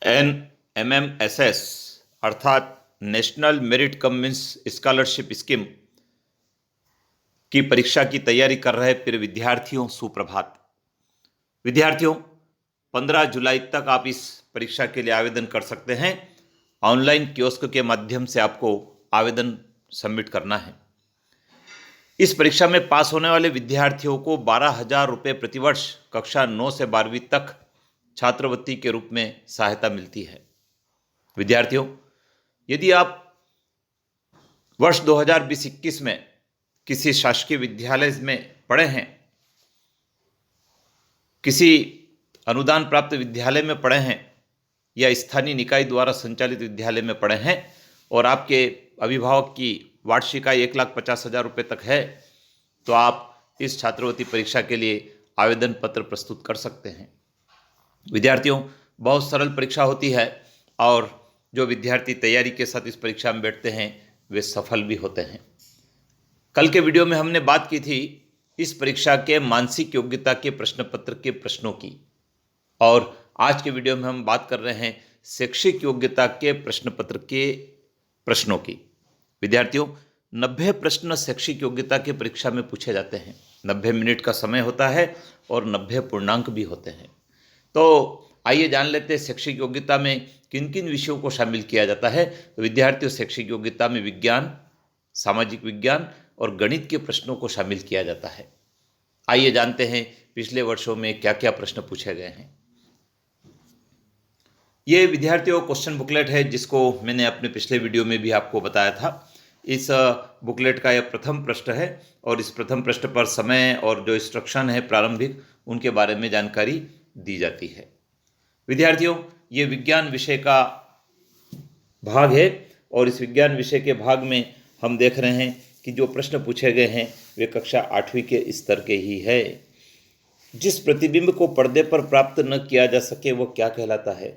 NMMSS अर्थात national merit come means scholarship scheme की परीक्षा की तैयारी कर रहे प्रिय विद्यार्थियों, सुप्रभात। विद्यार्थियों, 15 जुलाई तक आप इस परीक्षा के लिए आवेदन कर सकते हैं। ऑनलाइन कियोस्क के माध्यम से आपको आवेदन सबमिट करना है। इस परीक्षा में पास होने वाले विद्यार्थियों को 12,000 रुपये प्रतिवर्ष कक्षा 9 से 12वीं तक छात्रवृत्ति के रूप में सहायता मिलती है। विद्यार्थियों, यदि आप वर्ष 2020-21 में किसी शासकीय विद्यालय में पढ़े हैं, किसी अनुदान प्राप्त विद्यालय में पढ़े हैं या स्थानीय निकाय द्वारा संचालित विद्यालय में पढ़े हैं और आपके अभिभावक की वार्षिक आय 1,50,000 रुपये तक है, तो आप इस छात्रवृत्ति परीक्षा के लिए आवेदन पत्र प्रस्तुत कर सकते हैं। विद्यार्थियों, बहुत सरल परीक्षा होती है और जो विद्यार्थी तैयारी के साथ इस परीक्षा में बैठते हैं वे सफल भी होते हैं। कल के वीडियो में हमने बात की थी इस परीक्षा के मानसिक योग्यता के प्रश्न पत्र के प्रश्नों की, और आज के वीडियो में हम बात कर रहे हैं शैक्षिक योग्यता के प्रश्न पत्र के प्रश्नों की। विद्यार्थियों, 90 प्रश्न शैक्षिक योग्यता के परीक्षा में पूछे जाते हैं। 90 मिनट का समय होता है और 90 पूर्णांक भी होते हैं। तो आइए जान लेते हैं शैक्षिक योग्यता में किन किन विषयों को शामिल किया जाता है। तो विद्यार्थियों, शैक्षिक योग्यता में विज्ञान, सामाजिक विज्ञान और गणित के प्रश्नों को शामिल किया जाता है। आइए जानते हैं पिछले वर्षों में क्या क्या प्रश्न पूछे गए हैं। ये विद्यार्थियों क्वेश्चन बुकलेट है जिसको मैंने अपने पिछले वीडियो में भी आपको बताया था। इस बुकलेट का यह प्रथम पृष्ठ है और इस प्रथम पृष्ठ पर समय और जो इंस्ट्रक्शन है प्रारंभिक, उनके बारे में जानकारी दी जाती है। विद्यार्थियों, ये विज्ञान विषय का भाग है और इस विज्ञान विषय के भाग में हम देख रहे हैं कि जो प्रश्न पूछे गए हैं वे कक्षा 8वीं के स्तर के ही है। जिस प्रतिबिंब को पर्दे पर प्राप्त न किया जा सके वो क्या कहलाता है?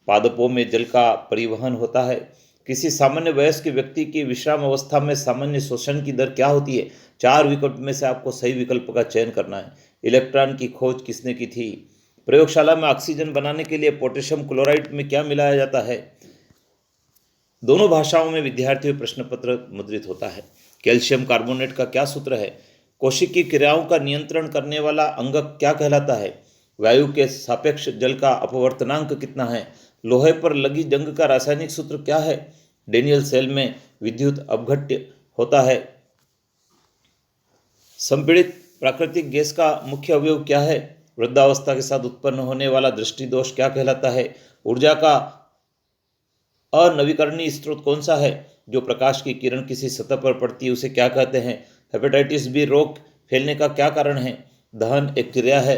पादपों में जल का परिवहन होता है। किसी सामान्य वयस्क व्यक्ति की विश्राम अवस्था में सामान्य शोषण की दर क्या होती है? 4 विकल्प में से आपको सही विकल्प का चयन करना है। इलेक्ट्रॉन की खोज किसने की थी? प्रयोगशाला में ऑक्सीजन बनाने के लिए पोटेशियम क्लोराइड में क्या मिलाया जाता है? दोनों भाषाओं में विद्यार्थियों प्रश्न पत्र मुद्रित होता है। कैल्शियम कार्बोनेट का क्या सूत्र है? कोशिकीय क्रियाओं का नियंत्रण करने वाला अंग क्या कहलाता है? वायु के सापेक्ष जल का अपवर्तनांक कितना है? लोहे पर लगी जंग का रासायनिक सूत्र क्या है? डेनियल सेल में विद्युत अपघट्य होता है। संपीड़ित प्राकृतिक गैस का मुख्य अवयव क्या है? वृद्धावस्था के साथ उत्पन्न होने वाला दृष्टि दोष क्या कहलाता है? ऊर्जा का अनवीकरणीय स्रोत कौन सा है? जो प्रकाश की किरण किसी सतह पर पड़ती है उसे क्या कहते हैं? हेपेटाइटिस बी रोग फैलने का क्या कारण है? दहन एक क्रिया है।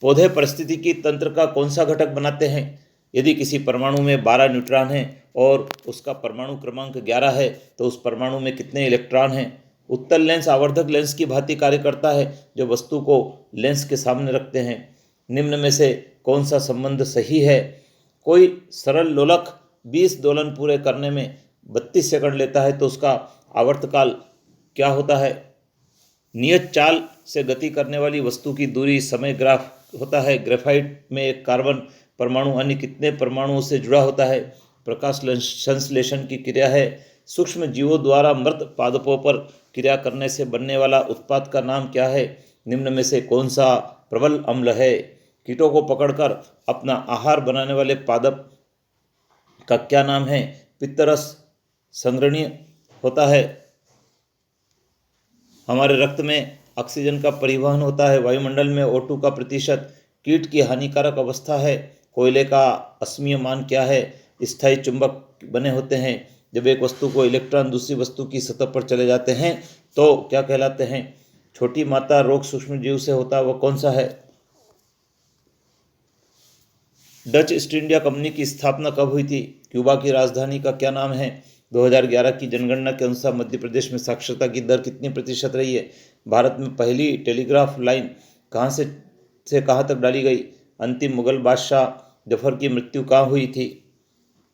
पौधे पारिस्थितिकी तंत्र का कौन सा घटक बनाते हैं? यदि किसी परमाणु में 12 न्यूट्रॉन हैं और उसका परमाणु क्रमांक 11 है तो उस परमाणु में कितने इलेक्ट्रॉन हैं? उत्तल लेंस आवर्धक लेंस की भांति कार्य करता है जो वस्तु को लेंस के सामने रखते हैं। निम्न में से कौन सा संबंध सही है? कोई सरल लोलक 20 दोलन पूरे करने में 32 सेकंड लेता है तो उसका आवर्तकाल क्या होता है? नियत चाल से गति करने वाली वस्तु की दूरी समय ग्राफ होता है। ग्रेफाइट में एक कार्बन परमाणु अन्य कितने परमाणुओं से जुड़ा होता है? प्रकाश संश्लेषण की क्रिया है। सूक्ष्म जीवों द्वारा मृत पादपों पर क्रिया करने से बनने वाला उत्पाद का नाम क्या है? निम्न में से कौन सा प्रबल अम्ल है? कीटों को पकड़कर अपना आहार बनाने वाले पादप का क्या नाम है? पित्तरस संग्रहणीय होता है। हमारे रक्त में ऑक्सीजन का परिवहन होता है। वायुमंडल में O2 का प्रतिशत कीट की हानिकारक अवस्था है। कोयले का अश्मीय मान क्या है? स्थायी चुंबक बने होते हैं। जब एक वस्तु को इलेक्ट्रॉन दूसरी वस्तु की सतह पर चले जाते हैं तो क्या कहलाते हैं? छोटी मात्रा रोग सूक्ष्म जीव से होता है, वह कौन सा है? डच ईस्ट इंडिया कंपनी की स्थापना कब हुई थी? क्यूबा की राजधानी का क्या नाम है? 2011 की जनगणना के अनुसार मध्य प्रदेश में साक्षरता की दर कितनी प्रतिशत रही है? भारत में पहली टेलीग्राफ लाइन कहाँ से कहाँ तक डाली गई? अंतिम मुगल बादशाह जफर की मृत्यु कहाँ हुई थी?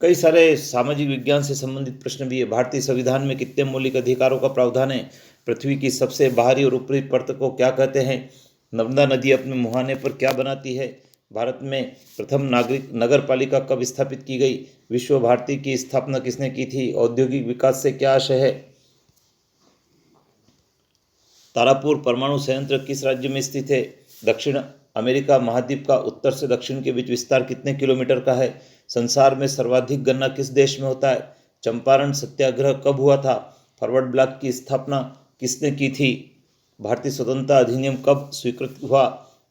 कई सारे सामाजिक विज्ञान से संबंधित प्रश्न भी है। भारतीय संविधान में कितने मौलिक अधिकारों का प्रावधान है? पृथ्वी की सबसे बाहरी और ऊपरी परत को क्या कहते हैं? नर्मदा नदी अपने मुहाने पर क्या बनाती है? भारत में प्रथम नागरिक नगर पालिका कब स्थापित की गई? विश्व भारती की स्थापना किसने की थी? औद्योगिक विकास से क्या आशय है? तारापुर परमाणु संयंत्र किस राज्य में स्थित है? दक्षिण अमेरिका महाद्वीप का उत्तर से दक्षिण के बीच विस्तार कितने किलोमीटर का है? संसार में सर्वाधिक गन्ना किस देश में होता है? चंपारण सत्याग्रह कब हुआ था? फॉरवर्ड ब्लॉक की स्थापना किसने की थी? भारतीय स्वतंत्रता अधिनियम कब स्वीकृत हुआ?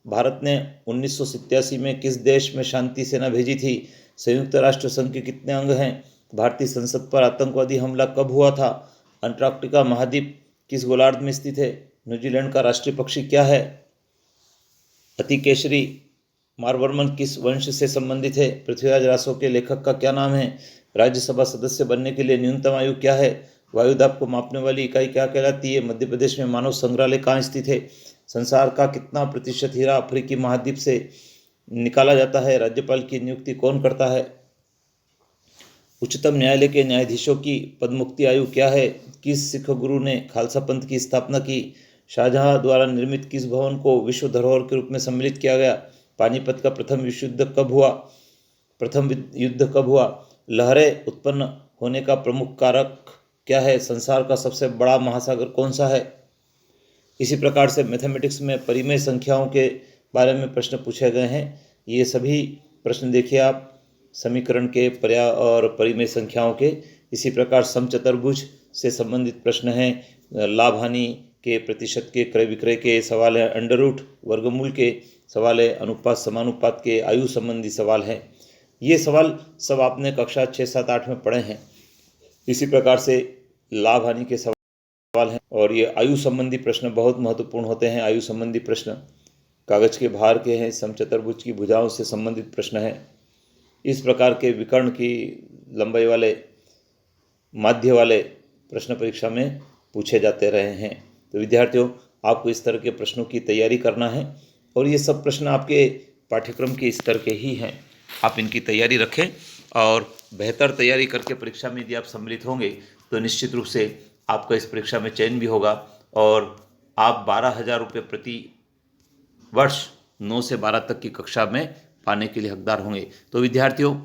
भारत ने 1987 में किस देश में शांति सेना भेजी थी? संयुक्त राष्ट्र संघ के कितने अंग हैं? भारतीय संसद पर आतंकवादी हमला कब हुआ था? अंटार्कटिका महाद्वीप किस गोलार्ध में स्थित है? न्यूजीलैंड का राष्ट्रीय पक्षी क्या है? अतिकेशरी मारवर्मन किस वंश से संबंधित है? पृथ्वीराज रासो के लेखक का क्या नाम है? राज्यसभा सदस्य बनने के लिए न्यूनतम आयु क्या है? वायुदाब को मापने वाली इकाई क्या कहलाती है? मध्य प्रदेश में मानव संग्रहालय कहाँ स्थित है? संसार का कितना प्रतिशत हीरा अफ्रीकी महाद्वीप से निकाला जाता है? राज्यपाल की नियुक्ति कौन करता है? उच्चतम न्यायालय के न्यायाधीशों की पदमुक्ति आयु क्या है? किस सिख गुरु ने खालसा पंथ की स्थापना की? शाहजहां द्वारा निर्मित किस भवन को विश्व धरोहर के रूप में सम्मिलित किया गया? पानीपत का प्रथम युद्ध कब हुआ? लहरें उत्पन्न होने का प्रमुख कारक क्या है? संसार का सबसे बड़ा महासागर कौन सा है? इसी प्रकार से मैथमेटिक्स में परिमेय संख्याओं के बारे में प्रश्न पूछे गए हैं। ये सभी प्रश्न देखिए आप समीकरण के पर्याय और परिमेय संख्याओं के। इसी प्रकार समचतुर्भुज से संबंधित प्रश्न हैं, लाभ हानि के, प्रतिशत के, क्रय विक्रय के सवाल हैं, अंडर रूट वर्गमूल के सवाल है, अनुपात समानुपात के, आयु संबंधी सवाल हैं। ये सवाल सब आपने कक्षा 6, 7, 8 में पढ़े हैं। इसी प्रकार से लाभ हानि के सवाल हैं और ये आयु संबंधी प्रश्न बहुत महत्वपूर्ण होते हैं। आयु संबंधी प्रश्न कागज के बाहर के हैं, समचतुर्भुज की भुजाओं से संबंधित प्रश्न हैं। इस प्रकार के विकर्ण की लंबाई वाले, माध्य वाले प्रश्न परीक्षा में पूछे जाते रहे हैं। तो विद्यार्थियों, आपको इस तरह के प्रश्नों की तैयारी करना है और ये सब प्रश्न आपके पाठ्यक्रम के स्तर के ही हैं। आप इनकी तैयारी रखें और बेहतर तैयारी करके परीक्षा में यदि आप सम्मिलित होंगे तो निश्चित रूप से आपका इस परीक्षा में चयन भी होगा और आप 12,000 रुपये प्रति वर्ष 9 से 12 तक की कक्षा में पाने के लिए हकदार होंगे। तो विद्यार्थियों,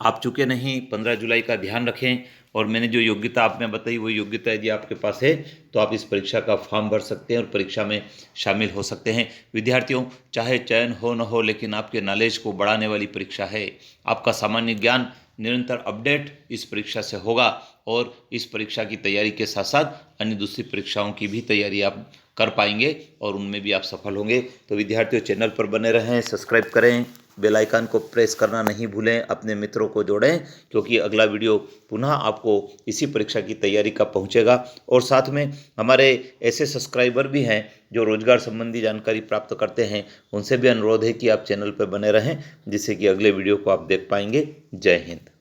आप चूके नहीं, 15 जुलाई का ध्यान रखें और मैंने जो योग्यता आप में बताई वो योग्यता यदि आपके पास है तो आप इस परीक्षा का फॉर्म भर सकते हैं और परीक्षा में शामिल हो सकते हैं। विद्यार्थियों, चाहे चयन हो न हो, लेकिन आपके नॉलेज को बढ़ाने वाली परीक्षा है। आपका सामान्य ज्ञान निरंतर अपडेट इस परीक्षा से होगा और इस परीक्षा की तैयारी के साथ साथ अन्य दूसरी परीक्षाओं की भी तैयारी आप कर पाएंगे और उनमें भी आप सफल होंगे। तो विद्यार्थियों, चैनल पर बने रहें, सब्सक्राइब करें, बेल आइकन को प्रेस करना नहीं भूलें, अपने मित्रों को जोड़ें क्योंकि अगला वीडियो पुनः आपको इसी परीक्षा की तैयारी का पहुंचेगा। और साथ में हमारे ऐसे सब्सक्राइबर भी हैं जो रोजगार संबंधी जानकारी प्राप्त करते हैं, उनसे भी अनुरोध है कि आप चैनल पर बने रहें जिससे कि अगले वीडियो को आप देख पाएंगे। जय हिंद।